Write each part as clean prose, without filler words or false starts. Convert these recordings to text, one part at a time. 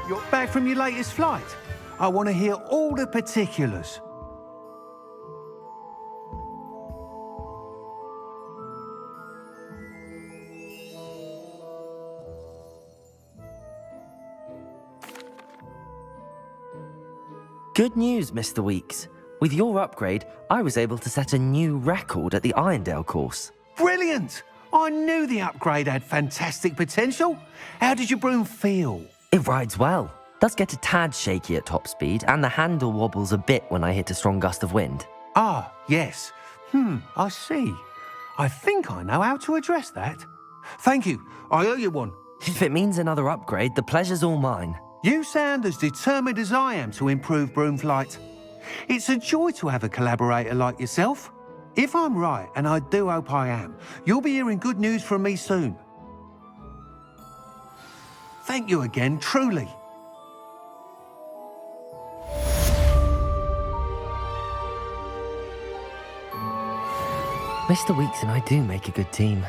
You're back from your latest flight. I want to hear all the particulars. Good news, Mr. Weekes. With your upgrade, I was able to set a new record at the Irondale course. Brilliant! I knew the upgrade had fantastic potential. How did your broom feel? It rides well. Does get a tad shaky at top speed, and the handle wobbles a bit when I hit a strong gust of wind. Ah, yes. I see. I think I know how to address that. Thank you. I owe you one. If it means another upgrade, the pleasure's all mine. You sound as determined as I am to improve broom flight. It's a joy to have a collaborator like yourself. If I'm right, and I do hope I am, you'll be hearing good news from me soon. Thank you again, truly. Mr. Weekes and I do make a good team.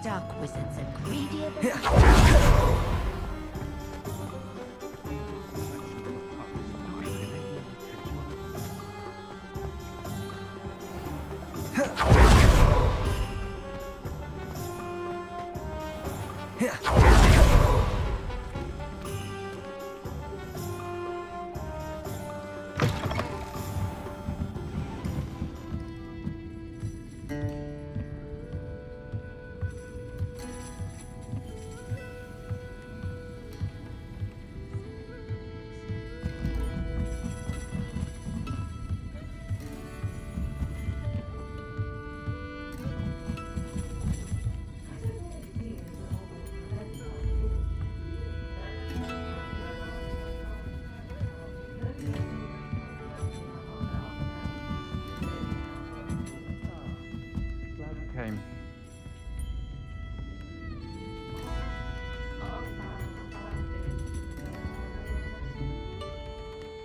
Dark wizards are greedier than...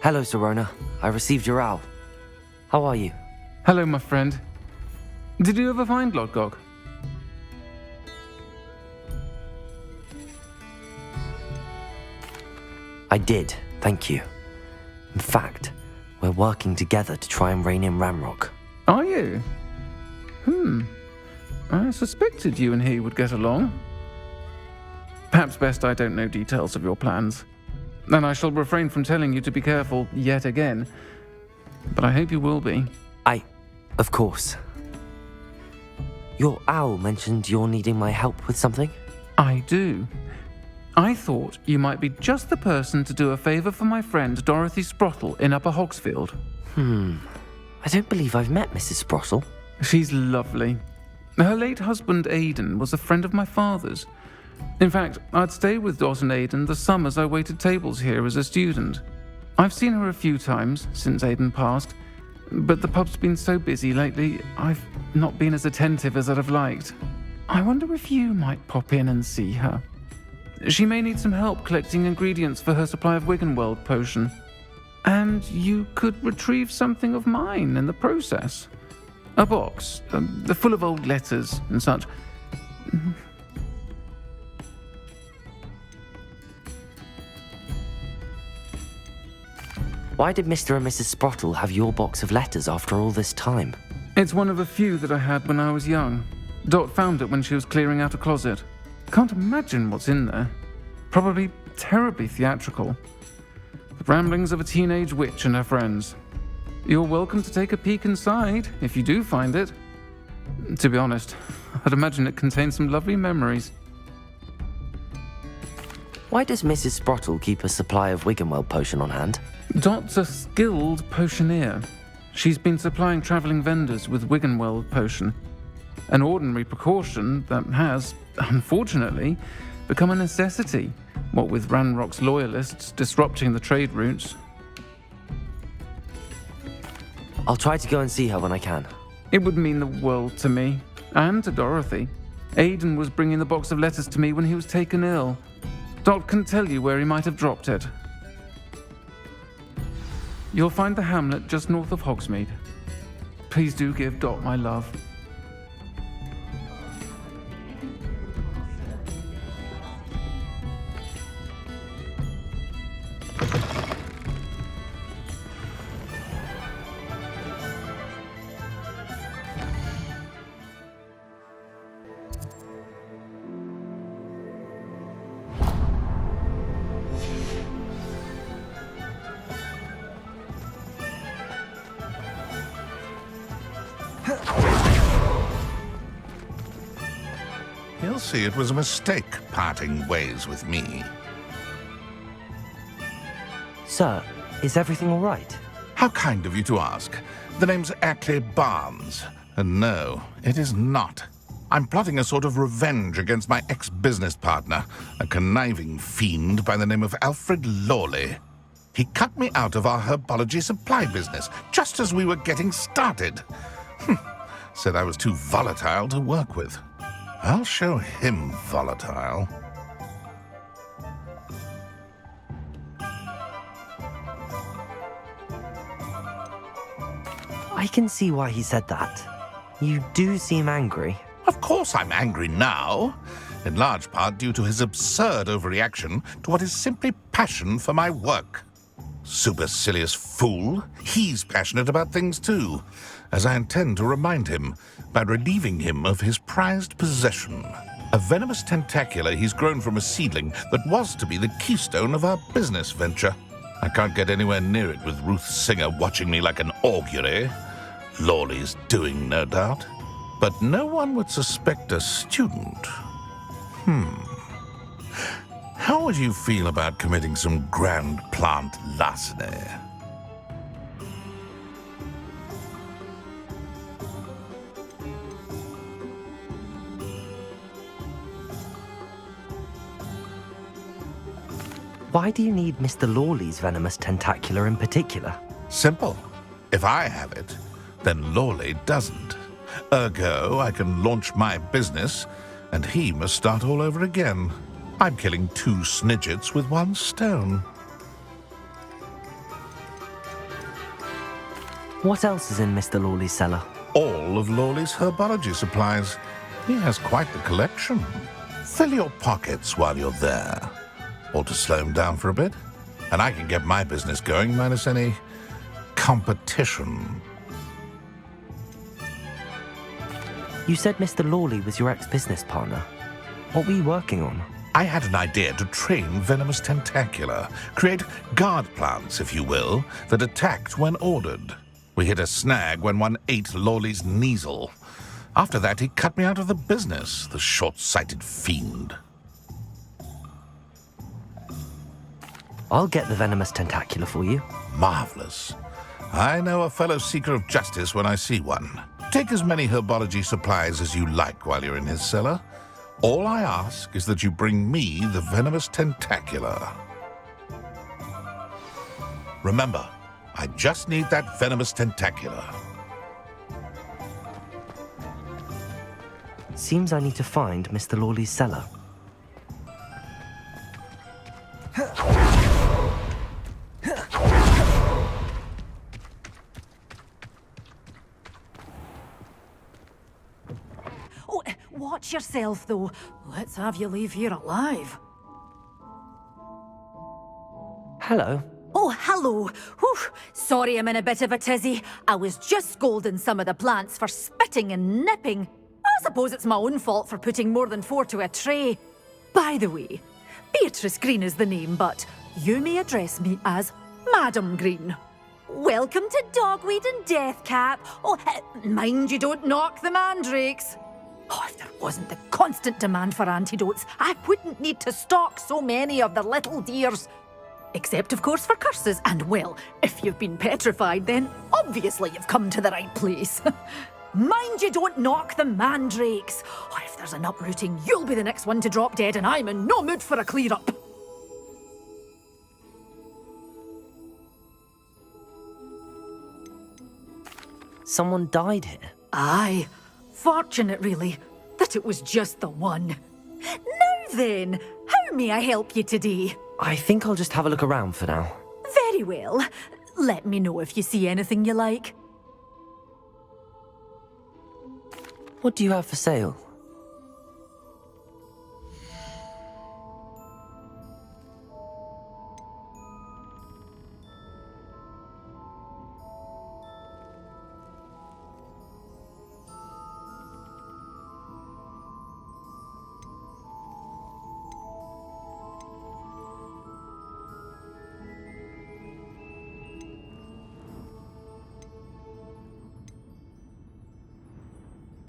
Hello, Sirona. I received your owl. How are you? Hello, my friend. Did you ever find Lodgok? I did, thank you. In fact, we're working together to try and rein in Ramrock. Are you? I suspected you and he would get along. Perhaps best I don't know details of your plans. And I shall refrain from telling you to be careful yet again. But I hope you will be. Of course. Your owl mentioned you're needing my help with something? I do. I thought you might be just the person to do a favour for my friend Dorothy Sprottle in Upper Hogsfield. I don't believe I've met Mrs. Sprottle. She's lovely. Her late husband Aidan was a friend of my father's. In fact, I'd stay with Dot and Aidan the summers I waited tables here as a student. I've seen her a few times since Aidan passed, but the pub's been so busy lately, I've not been as attentive as I'd have liked. I wonder if you might pop in and see her. She may need some help collecting ingredients for her supply of Wiggenweld potion. And you could retrieve something of mine in the process. A box, full of old letters and such. Why did Mr. and Mrs. Sprottle have your box of letters after all this time? It's one of a few that I had when I was young. Dot found it when she was clearing out a closet. Can't imagine what's in there. Probably terribly theatrical. The ramblings of a teenage witch and her friends. You're welcome to take a peek inside, if you do find it. To be honest, I'd imagine it contains some lovely memories. Why does Mrs. Sprottle keep a supply of Wiggenweld potion on hand? Dot's a skilled potioneer. She's been supplying travelling vendors with Wiggenweld potion. An ordinary precaution that has, unfortunately, become a necessity, what with Ranrock's loyalists disrupting the trade routes. I'll try to go and see her when I can. It would mean the world to me, and to Dorothy. Aidan was bringing the box of letters to me when he was taken ill. Dot can tell you where he might have dropped it. You'll find the hamlet just north of Hogsmeade. Please do give Dot my love. He'll see it was a mistake parting ways with me. Sir, is everything all right? How kind of you to ask. The name's Ackley Barnes. And no, it is not. I'm plotting a sort of revenge against my ex-business partner, a conniving fiend by the name of Alfred Lawley. He cut me out of our herbology supply business just as we were getting started. Said I was too volatile to work with. I'll show him volatile. I can see why he said that. You do seem angry. Of course I'm angry now, in large part due to his absurd overreaction to what is simply passion for my work. Supercilious fool, he's passionate about things too, as I intend to remind him by relieving him of his prized possession. A venomous tentacula he's grown from a seedling that was to be the keystone of our business venture. I can't get anywhere near it with Ruth Singer watching me like an augury. Lawley's doing, no doubt. But no one would suspect a student. How would you feel about committing some grand plant larceny? Why do you need Mr. Lawley's venomous tentacula in particular? Simple. If I have it, then Lawley doesn't. Ergo, I can launch my business, and he must start all over again. I'm killing two snidgets with one stone. What else is in Mr. Lawley's cellar? All of Lawley's herbology supplies. He has quite the collection. Fill your pockets while you're there. Or to slow him down for a bit. And I can get my business going minus any competition. You said Mr. Lawley was your ex-business partner. What were you working on? I had an idea to train Venomous Tentacula, create guard plants, if you will, that attacked when ordered. We hit a snag when one ate Lawley's Kneasel. After that, he cut me out of the business, the short-sighted fiend. I'll get the Venomous Tentacula for you. Marvelous. I know a fellow seeker of justice when I see one. Take as many herbology supplies as you like while you're in his cellar. All I ask is that you bring me the Venomous Tentacula. Remember, I just need that Venomous Tentacula. Seems I need to find Mr. Lawley's cellar. Oh, watch yourself, though. Let's have you leave here alive. Hello. Oh, hello. Whew. Sorry I'm in a bit of a tizzy. I was just scolding some of the plants for spitting and nipping. I suppose it's my own fault for putting more than 4 to a tray. By the way, Beatrice Green is the name, but you may address me as Madam Green. Welcome to Dogweed and Deathcap. Oh, mind you don't knock the mandrakes. Oh, if there wasn't the constant demand for antidotes, I wouldn't need to stock so many of the little dears. Except, of course, for curses. And, well, if you've been petrified, then obviously you've come to the right place. Mind you don't knock the mandrakes. Oh, if there's an uprooting, you'll be the next one to drop dead, and I'm in no mood for a clear-up. Someone died here. Aye. Fortunate, really, that it was just the one. Now then, how may I help you today? I think I'll just have a look around for now. Very well. Let me know if you see anything you like. What do you have for sale?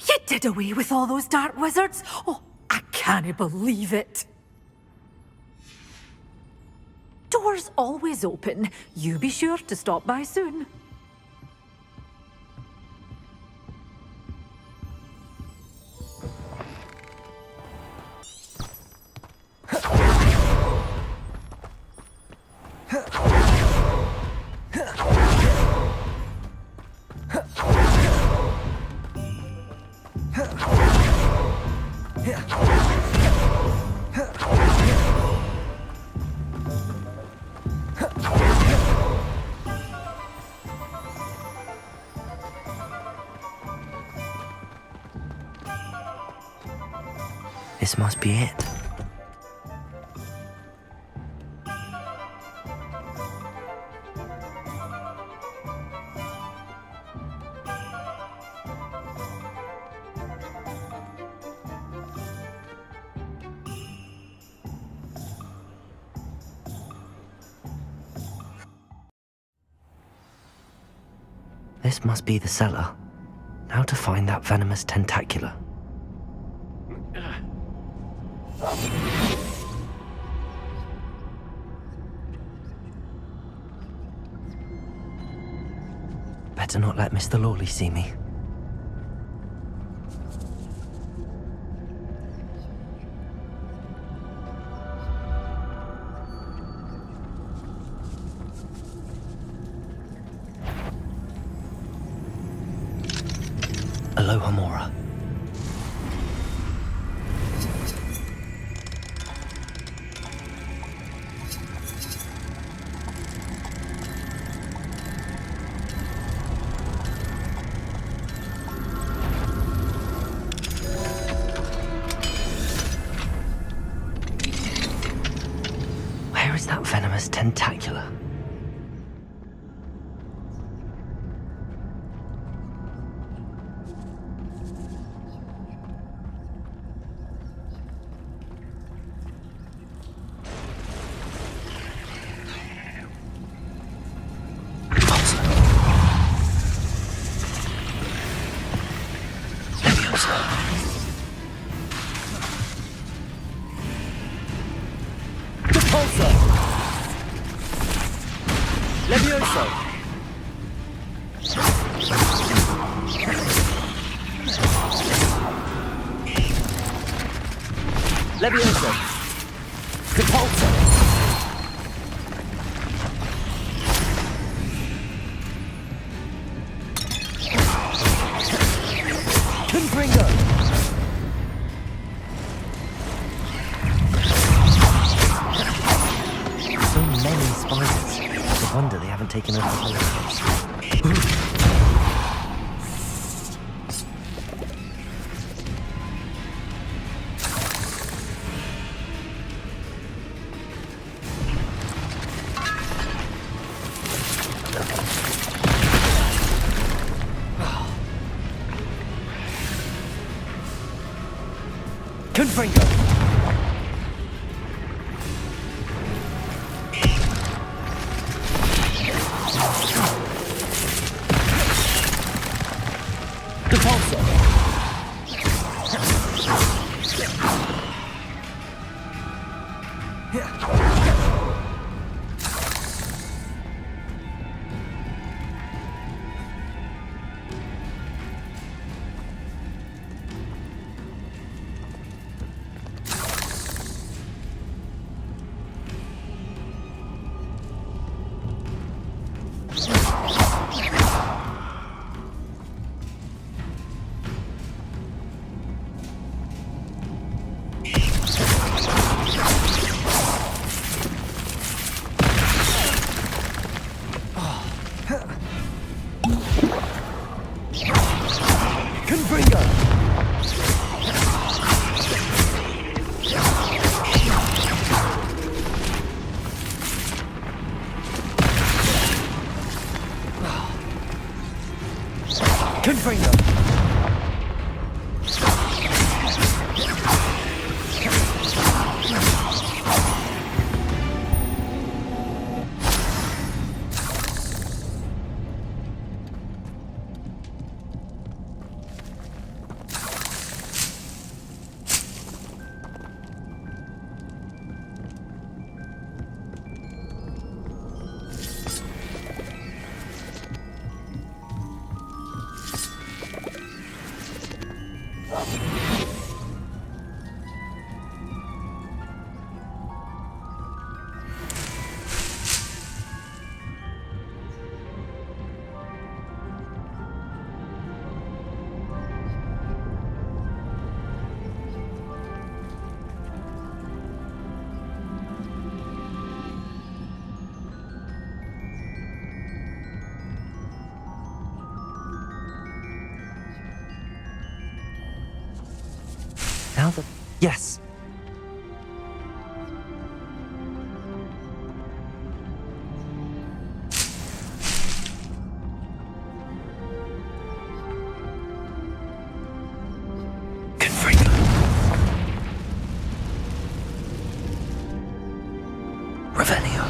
You did away with all those dark wizards? Oh, I can't believe it. Doors always open. You be sure to stop by soon. This must be it. This must be the cellar. Now to find that Venomous Tentacula. Better not let Mr. Lawley see me. Aloha Mora. Venomous Tentacula. Levioso! Levioso! Repulsor! Confringo! So many spiders. No wonder they haven't taken over the whole place. Confringo! Repulsor! Confringo! Confringo! Now that... Yes! Confringo! Revelio!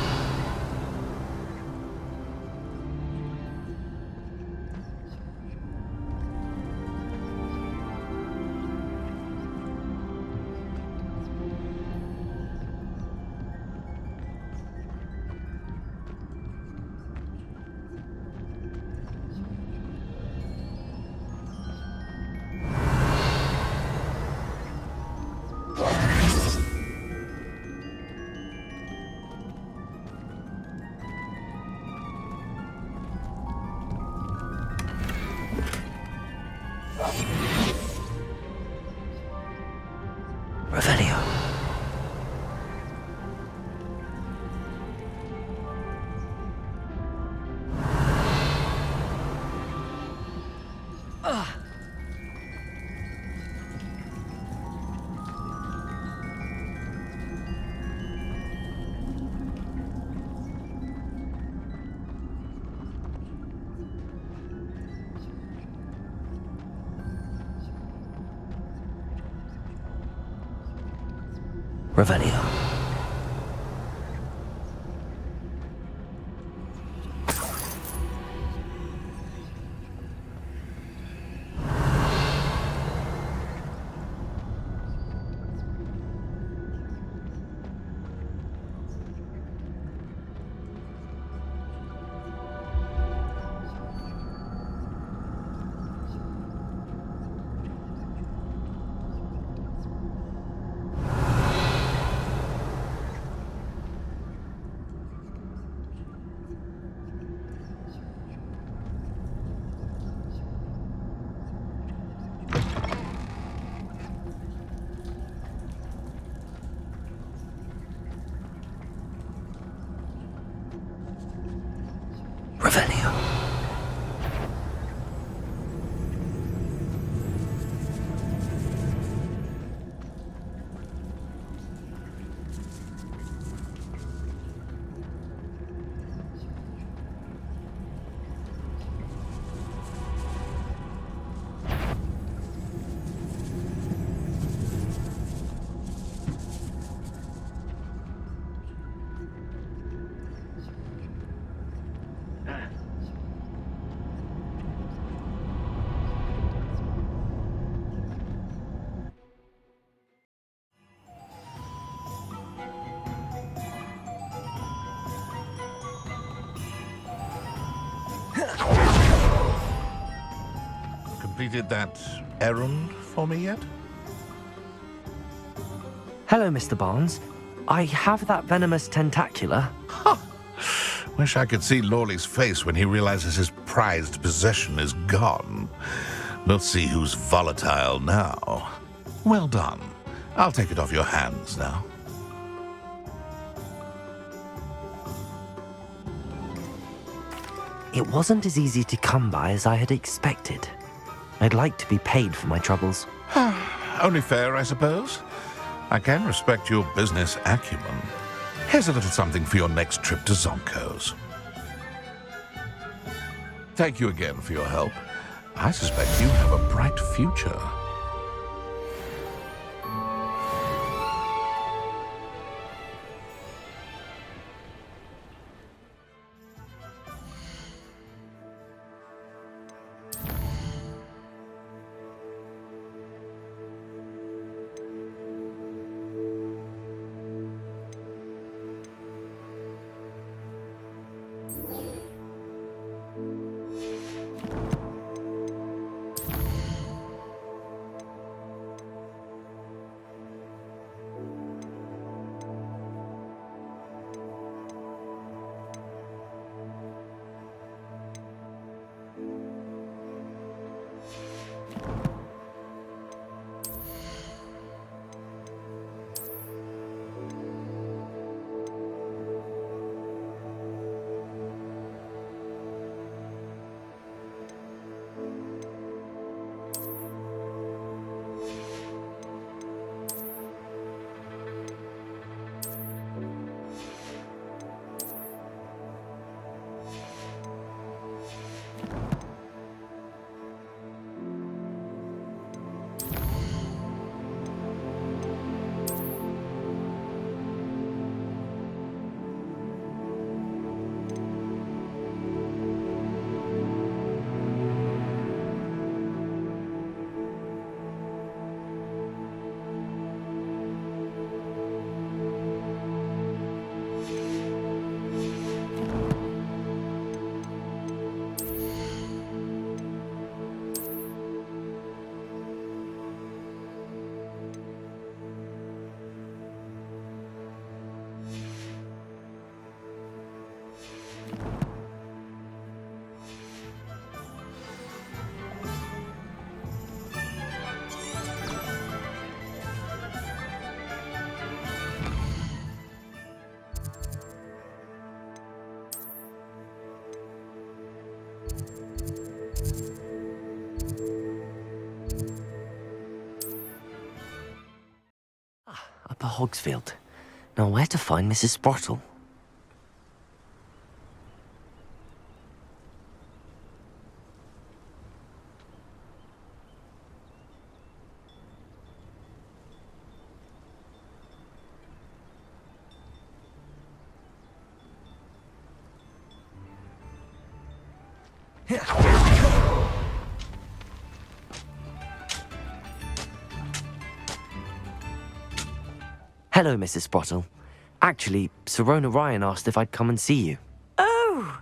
Revelio! Revelio. Revelio. Completed that errand for me yet? Hello, Mr. Barnes. I have that Venomous Tentacula. Wish I could see Lawley's face when he realizes his prized possession is gone. We'll see who's volatile now. Well done. I'll take it off your hands now. It wasn't as easy to come by as I had expected. I'd like to be paid for my troubles. Only fair, I suppose. I can respect your business acumen. Here's a little something for your next trip to Zonko's. Thank you again for your help. I suspect you have a bright future. Upper Hogsfield. Now where to find Mrs. Sportle? Hello, Mrs. Sprottle. Actually, Sirona Ryan asked if I'd come and see you. Oh,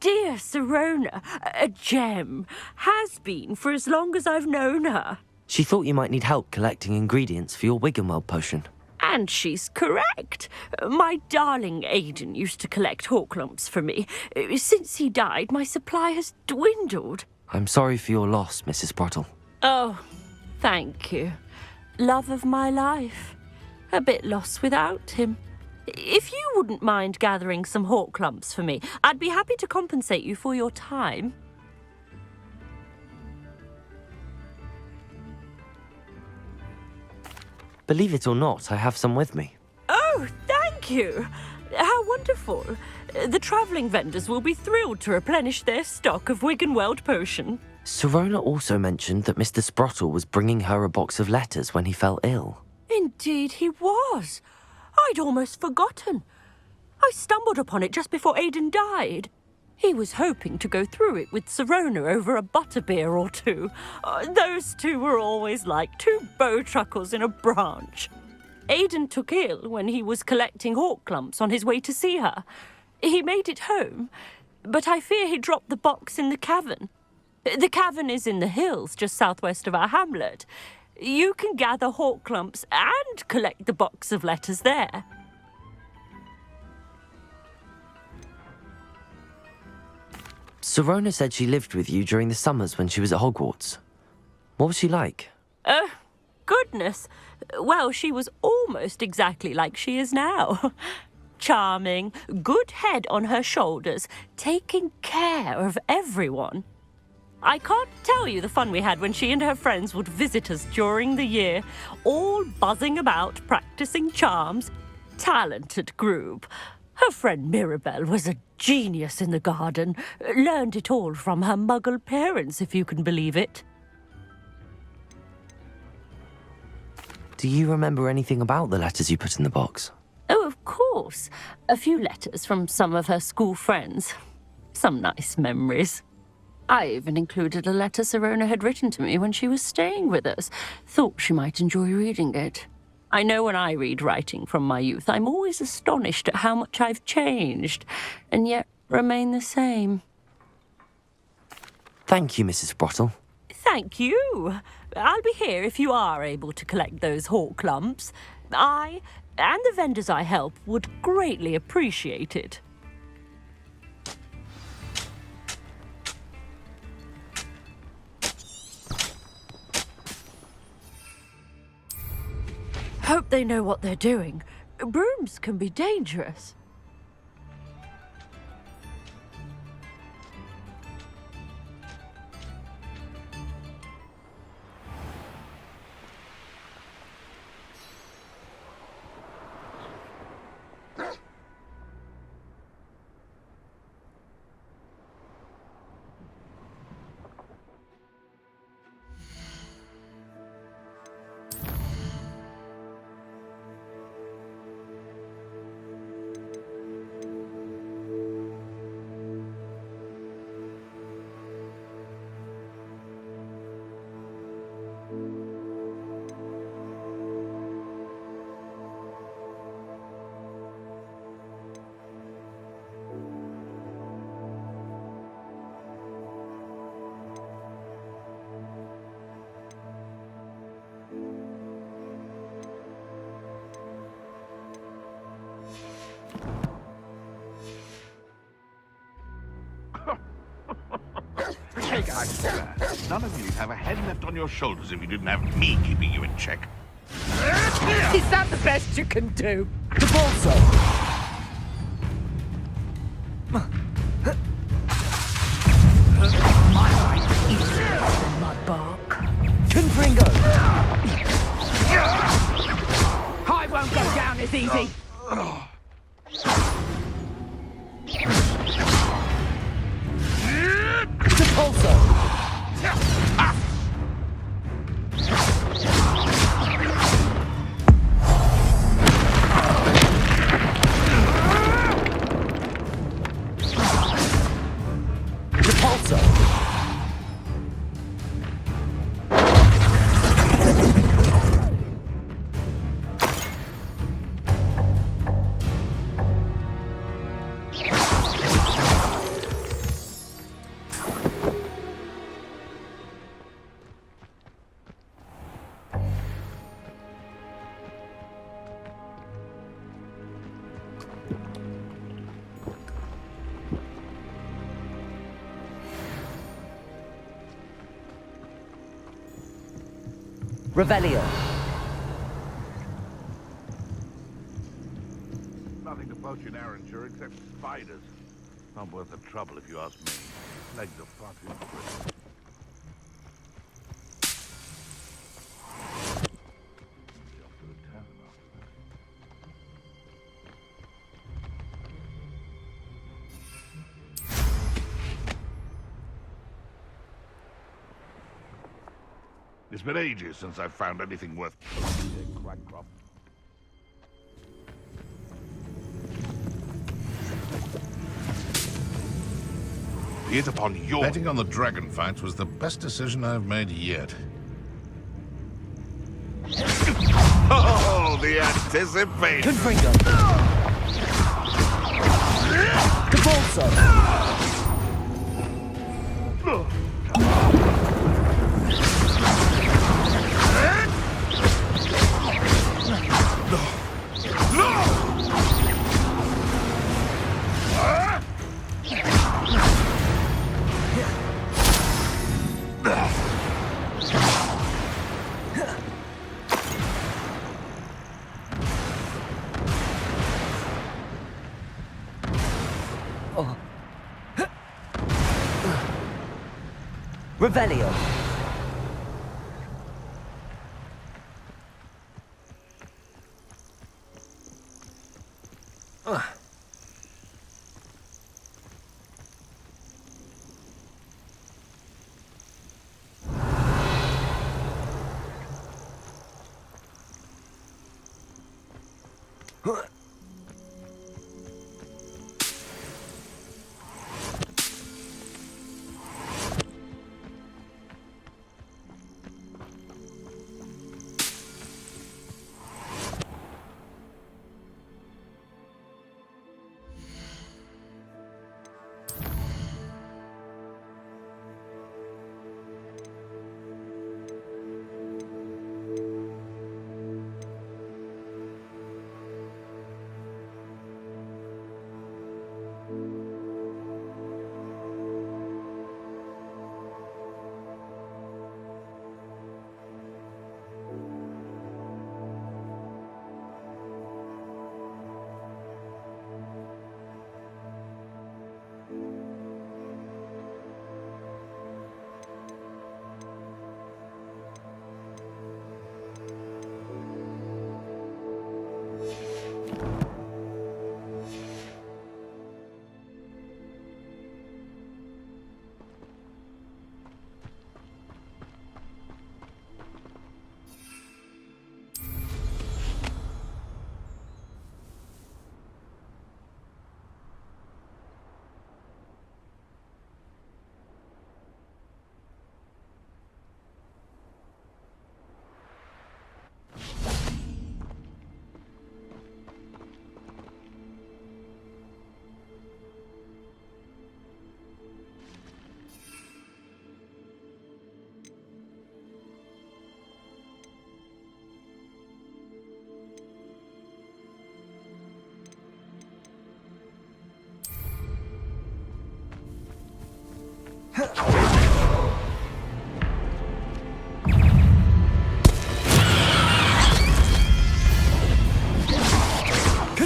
dear Sirona, a gem. Has been for as long as I've known her. She thought you might need help collecting ingredients for your Wiggenweld potion. And she's correct. My darling Aidan used to collect hawklumps for me. Since he died, my supply has dwindled. I'm sorry for your loss, Mrs. Sprottle. Oh, thank you. Love of my life. A bit lost without him. If you wouldn't mind gathering some hawklumps for me, I'd be happy to compensate you for your time. Believe it or not, I have some with me. Oh, thank you. How wonderful. The travelling vendors will be thrilled to replenish their stock of Wiggenweld potion. Sirona also mentioned that Mr. Sprottle was bringing her a box of letters when he fell ill. Indeed he was. I'd almost forgotten. I stumbled upon it just before Aidan died. He was hoping to go through it with Sirona over a butterbeer or two. Those two were always like two bowtruckles in a branch. Aidan took ill when he was collecting hawklumps on his way to see her. He made it home, but I fear he dropped the box in the cavern. The cavern is in the hills just southwest of our hamlet. You can gather hawklumps and collect the box of letters there. Sirona said she lived with you during the summers when she was at Hogwarts. What was she like? Goodness. Well, she was almost exactly like she is now. Charming, good head on her shoulders, taking care of everyone. I can't tell you the fun we had when she and her friends would visit us during the year, all buzzing about, practicing charms. Talented group. Her friend Mirabelle was a genius in the garden. Learned it all from her muggle parents, if you can believe it. Do you remember anything about the letters you put in the box? Oh, of course. A few letters from some of her school friends. Some nice memories. I even included a letter Sirona had written to me when she was staying with us. Thought she might enjoy reading it. I know when I read writing from my youth, I'm always astonished at how much I've changed, and yet remain the same. Thank you, Mrs. Sprottle. Thank you. I'll be here if you are able to collect those hawklumps. I, and the vendors I help, would greatly appreciate it. Hope they know what they're doing. Brooms can be dangerous. Take out, sir. None of you'd have a head left on your shoulders if you didn't have me keeping you in check. Is that the best you can do? The balsa! My life is mud bark. Confringo! I won't go down as easy. Repulsor! Repulsor! Revelio. Nothing to poach in Arranger except spiders. Not worth the trouble if you ask me. Legs are far too quick. Jump to the tavern after that. It's been ages since I've found anything worth crack crop. Be it upon your... Betting on the dragon fights was the best decision I've made yet. Oh, the anticipation! Confringo. Capulso. Revelio.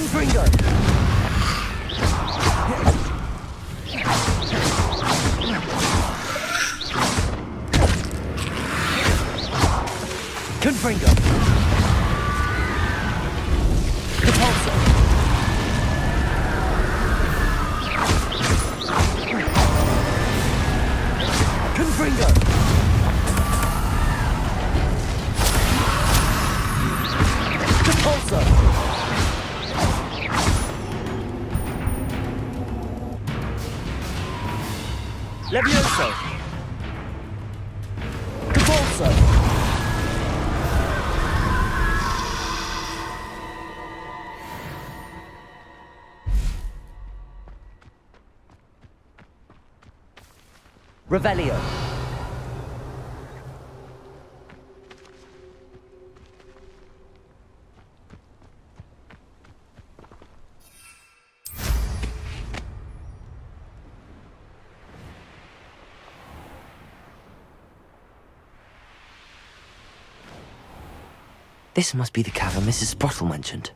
Confringo. Confringo. Capulso. Confringo. Capulso. Levioso. Capulso. Revelio. This must be the cavern Mrs. Sprottle mentioned.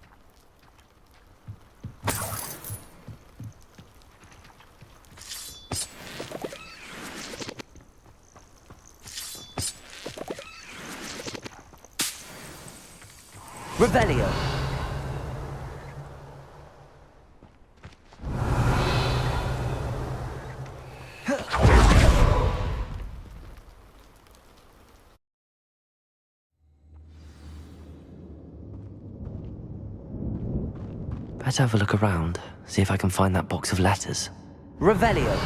Revelio. Better have a look around, see if I can find that box of letters. Revelio.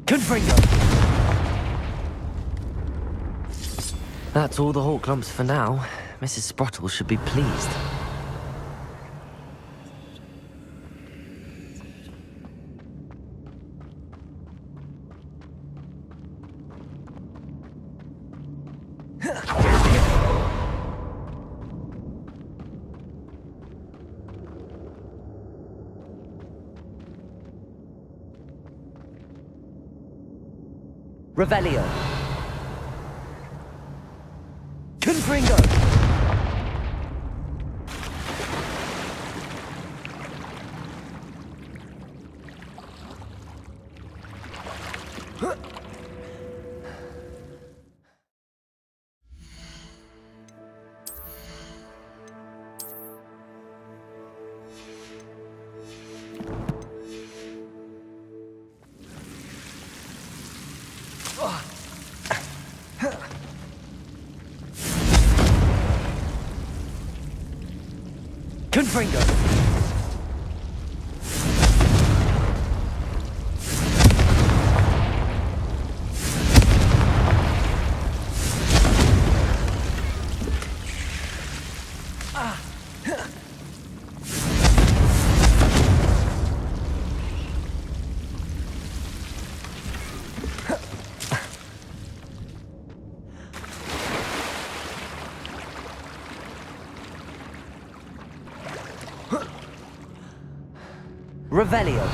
Confringo. That's all the Hawk lumps for now. Mrs. Sprottle should be pleased. Revelio. Confringo. Confringo. Revelio.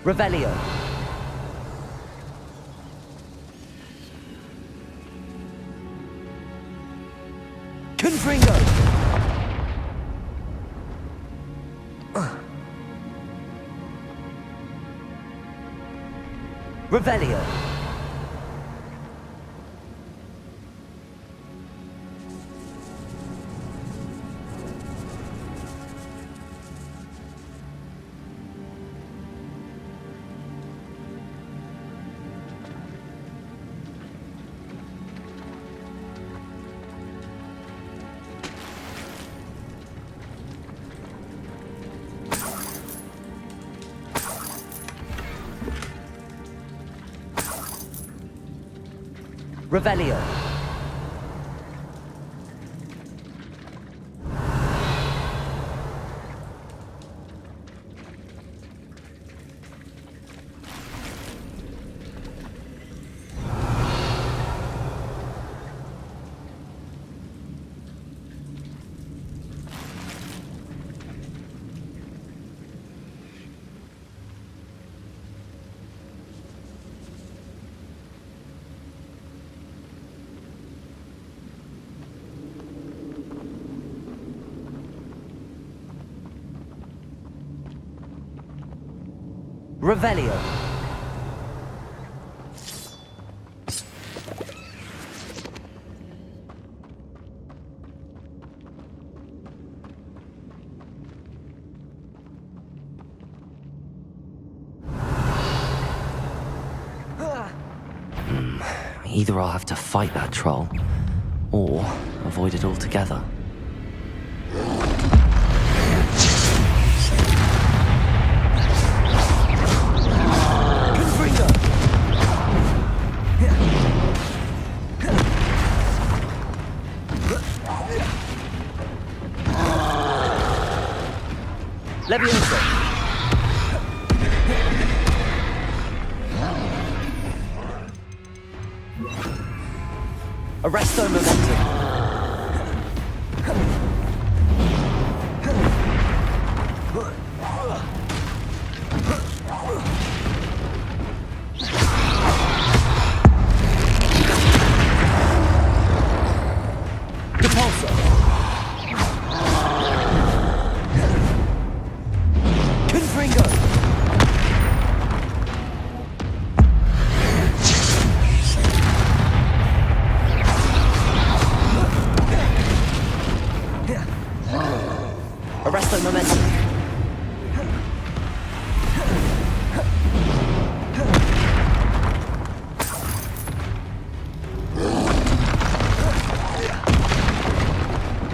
Revelio. Confringo. Revelio. Revelio. Revelio. Either I'll have to fight that troll, or avoid it altogether. Confringo! Levioso! Arresto momentum! Repulsor! Confringo! Arresto momentum!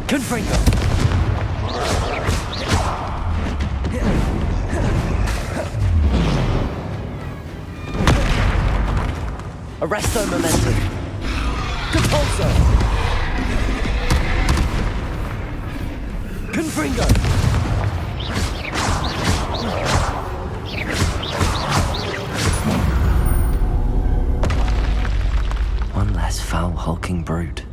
Confringo! Arresto momentum! Repulsor! Confringo! One less foul hulking brute.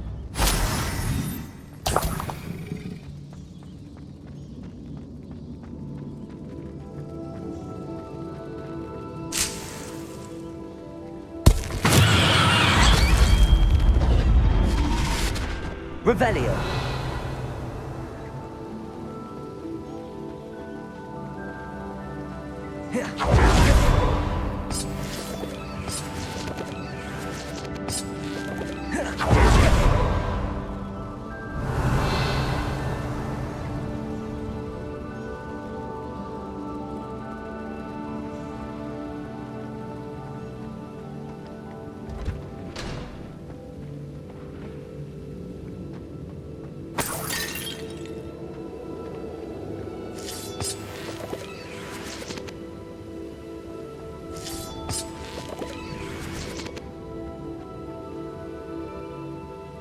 Revelio!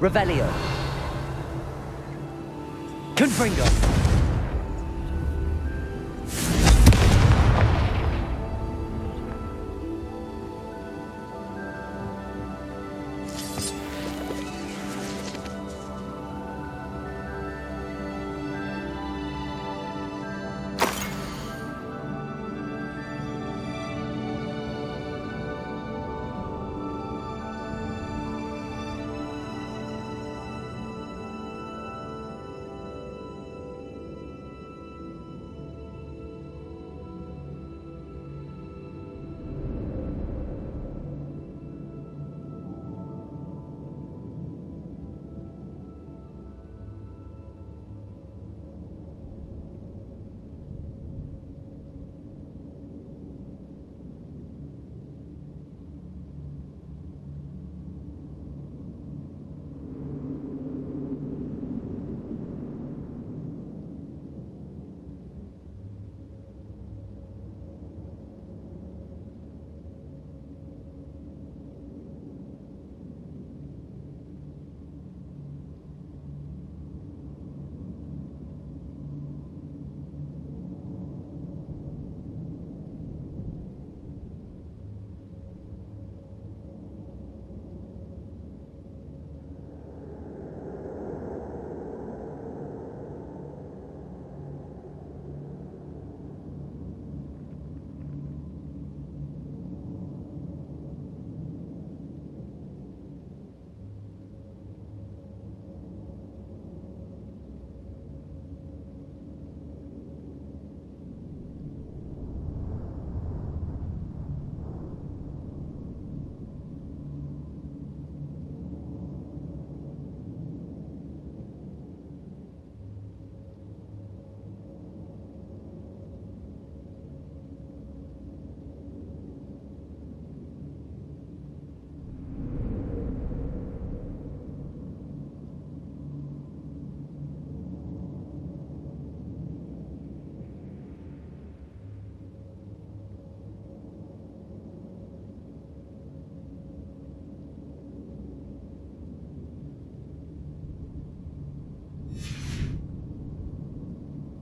Revelio! Confringo!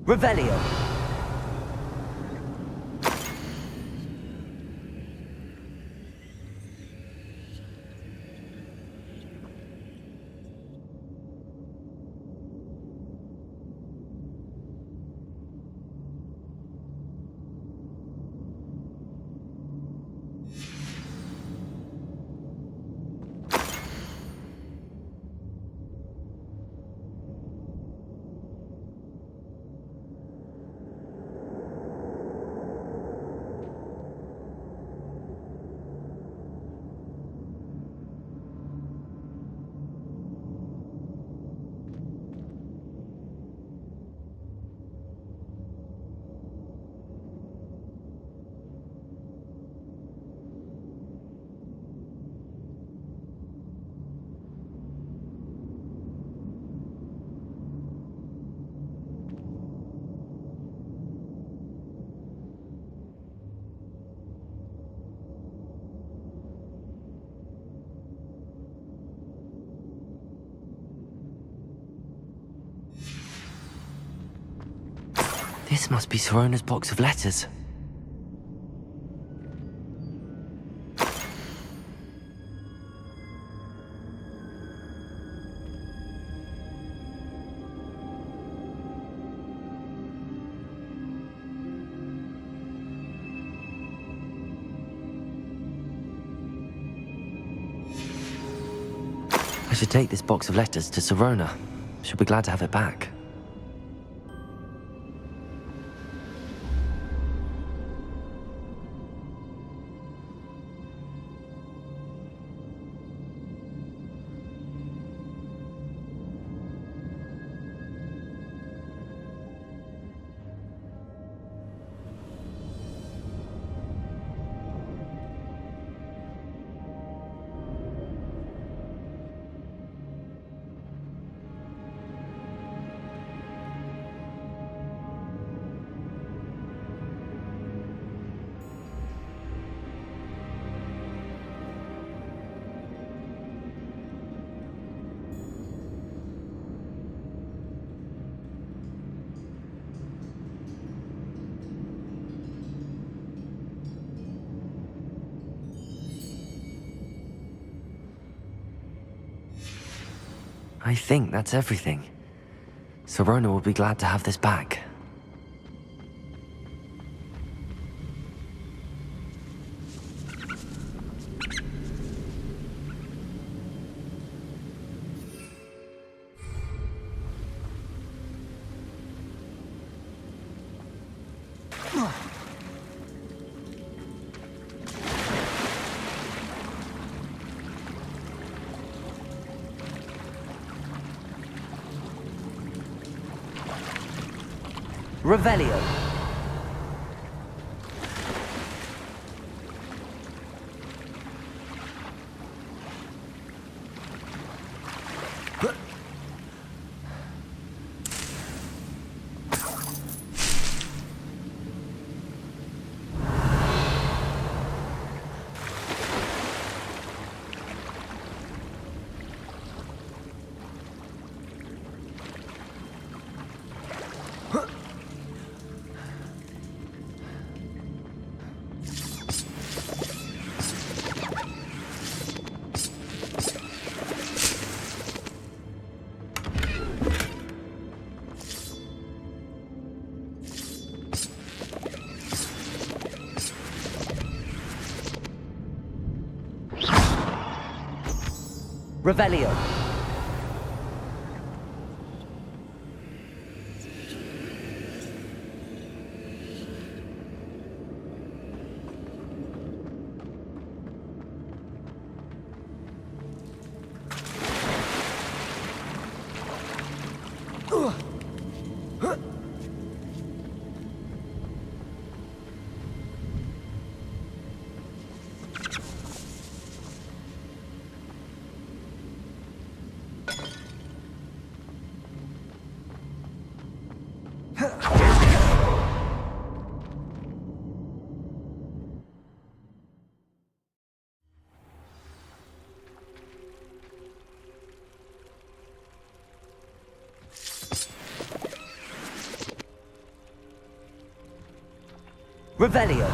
Revelio. This must be Sirona's box of letters. I should take this box of letters to Sirona. She'll be glad to have it back. I think that's everything. Sirona will be glad to have this back. Revelio. Revelio. Revelio.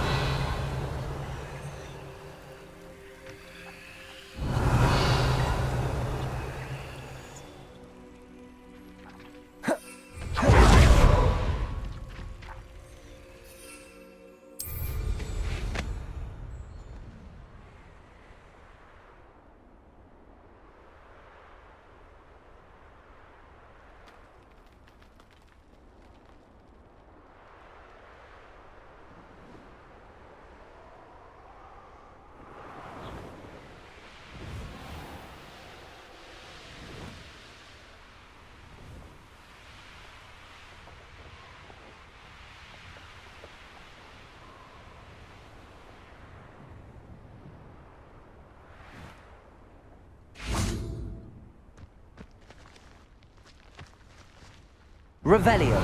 Revelio.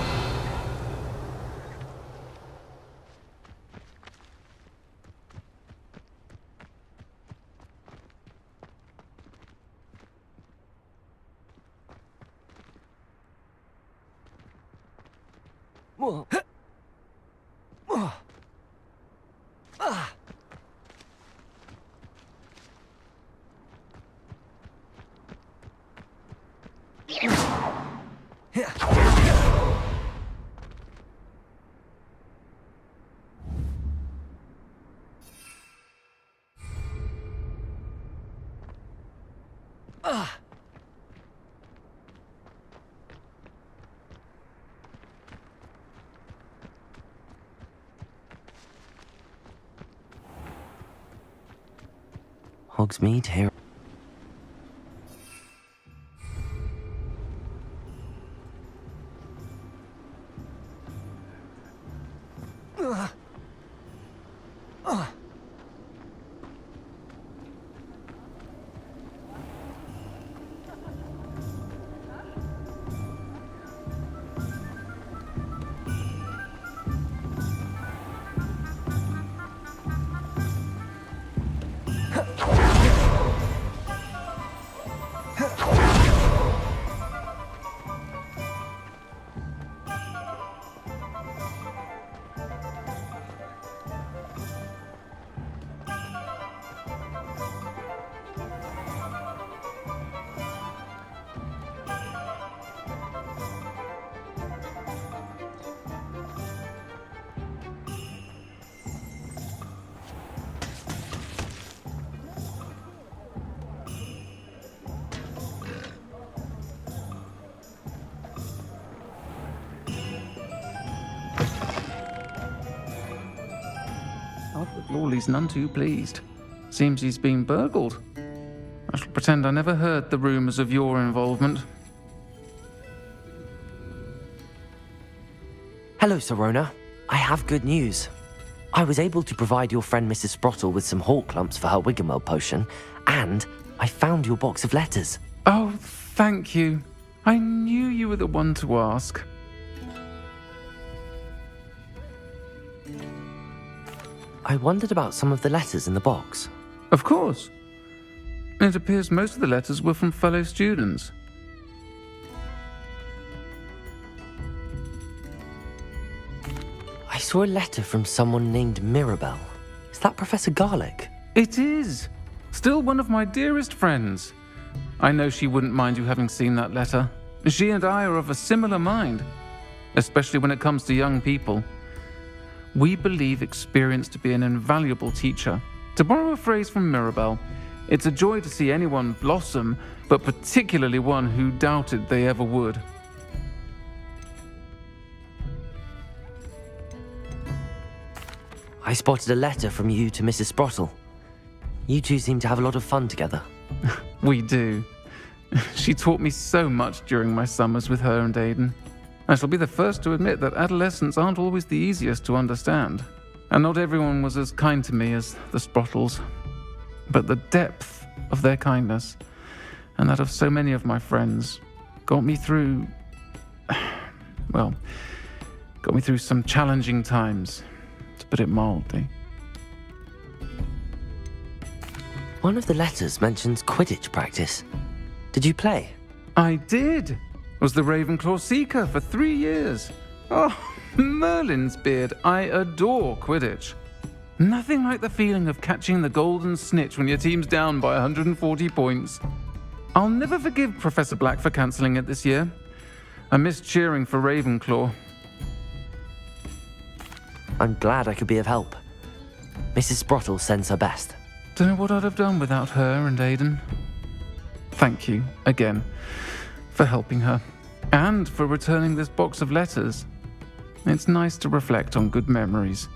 Hogsmeade here. Albert Lawley's none too pleased. Seems he's been burgled. I shall pretend I never heard the rumours of your involvement. Hello, Sirona. I have good news. I was able to provide your friend Mrs. Sprottle with some hawk lumps for her Wiggenweld potion, and I found your box of letters. Oh, thank you. I knew you were the one to ask. I wondered about some of the letters in the box. Of course. It appears most of the letters were from fellow students. I saw a letter from someone named Mirabelle. Is that Professor Garlick? It is. Still one of my dearest friends. I know she wouldn't mind you having seen that letter. She and I are of a similar mind, especially when it comes to young people. We believe experience to be an invaluable teacher. To borrow a phrase from Mirabelle, it's a joy to see anyone blossom, but particularly one who doubted they ever would. I spotted a letter from you to Mrs. Sprottle. You two seem to have a lot of fun together. We do. She taught me so much during my summers with her and Aidan. I shall be the first to admit that adolescents aren't always the easiest to understand. And not everyone was as kind to me as the Sprottles. But the depth of their kindness, and that of so many of my friends, got me through... well, got me through some challenging times, to put it mildly. One of the letters mentions Quidditch practice. Did you play? I did. Was the Ravenclaw Seeker for 3 years. Oh, Merlin's beard. I adore Quidditch. Nothing like the feeling of catching the golden snitch when your team's down by 140 points. I'll never forgive Professor Black for cancelling it this year. I missed cheering for Ravenclaw. I'm glad I could be of help. Mrs. Sprottle sends her best. Don't know what I'd have done without her and Aidan. Thank you, again, for helping her, and for returning this box of letters. It's nice to reflect on good memories.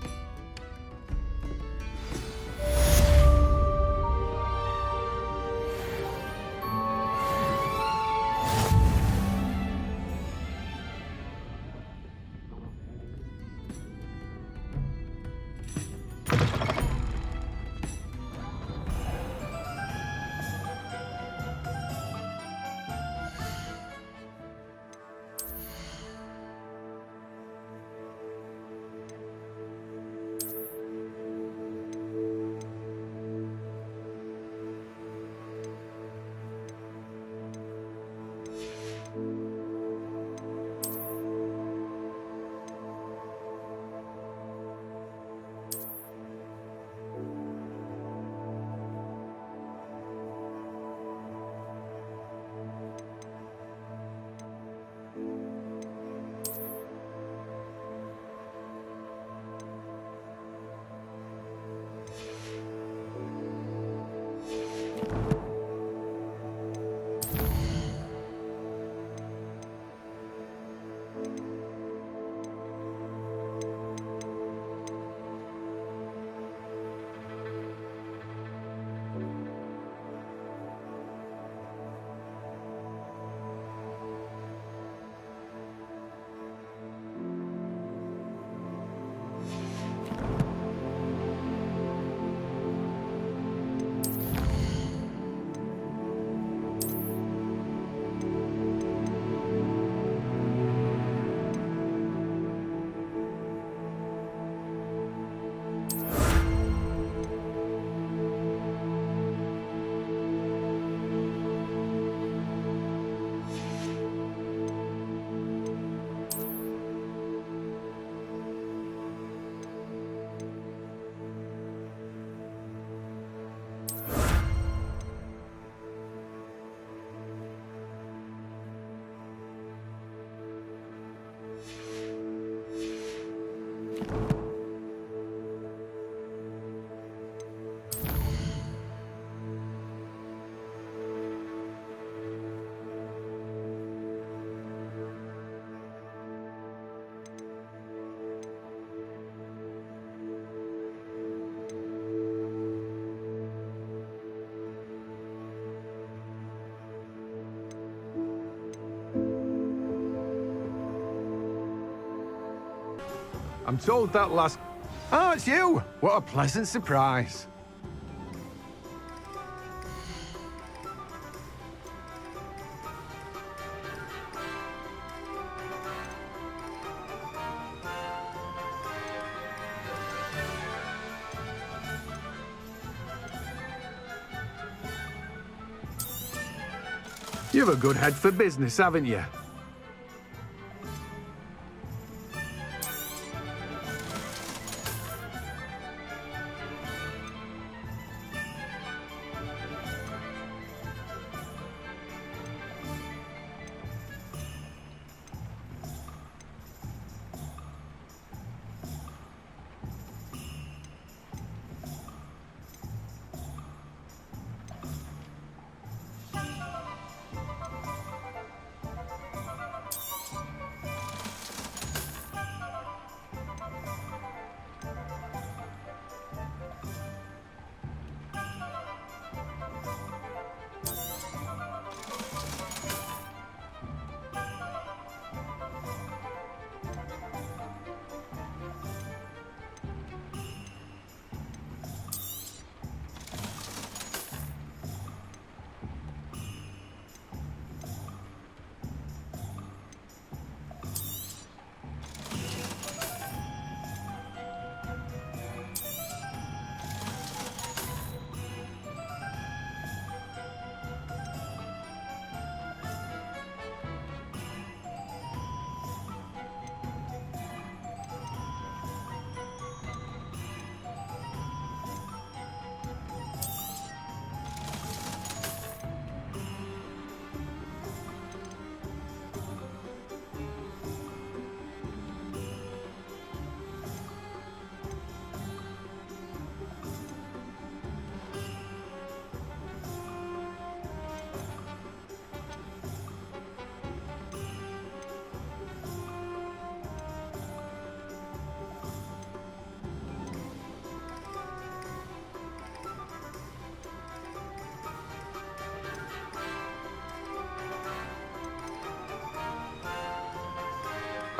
I'm told that last... Oh, it's you! What a pleasant surprise. You've a good head for business, haven't you?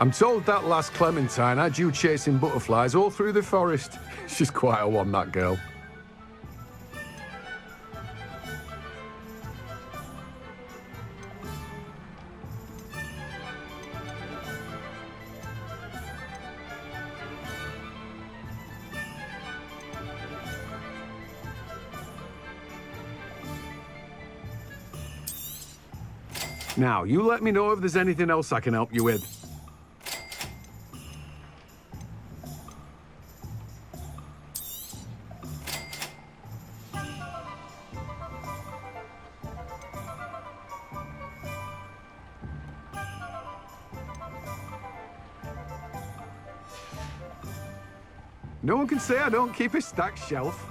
I'm told that last Clementine had you chasing butterflies all through the forest. She's quite a one, that girl. Now, you let me know if there's anything else I can help you with. No one can say I don't keep a stacked shelf.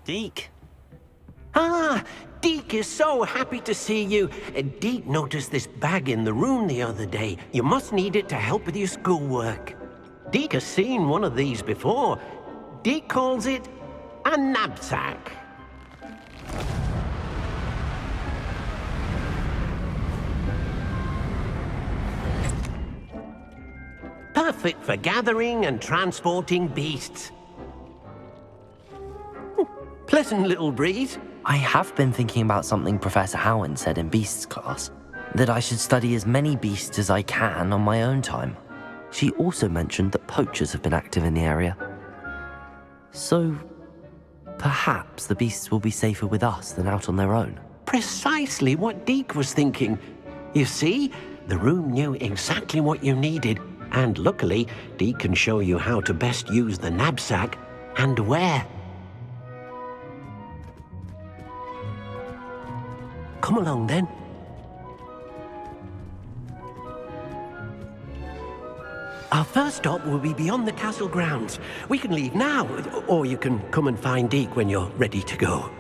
Deke. Ah, Deke is so happy to see you. Deke noticed this bag in the room the other day. You must need it to help with your schoolwork. Deke has seen one of these before. Deke calls it a knapsack. Perfect for gathering and transporting beasts. Pleasant little breeze. I have been thinking about something Professor Howard said in Beasts class, that I should study as many beasts as I can on my own time. She also mentioned that poachers have been active in the area. So, perhaps the beasts will be safer with us than out on their own. Precisely what Deke was thinking. You see, the room knew exactly what you needed, and luckily, Deke can show you how to best use the knapsack and where. Come along, then. Our first stop will be beyond the castle grounds. We can leave now, or you can come and find Deke when you're ready to go.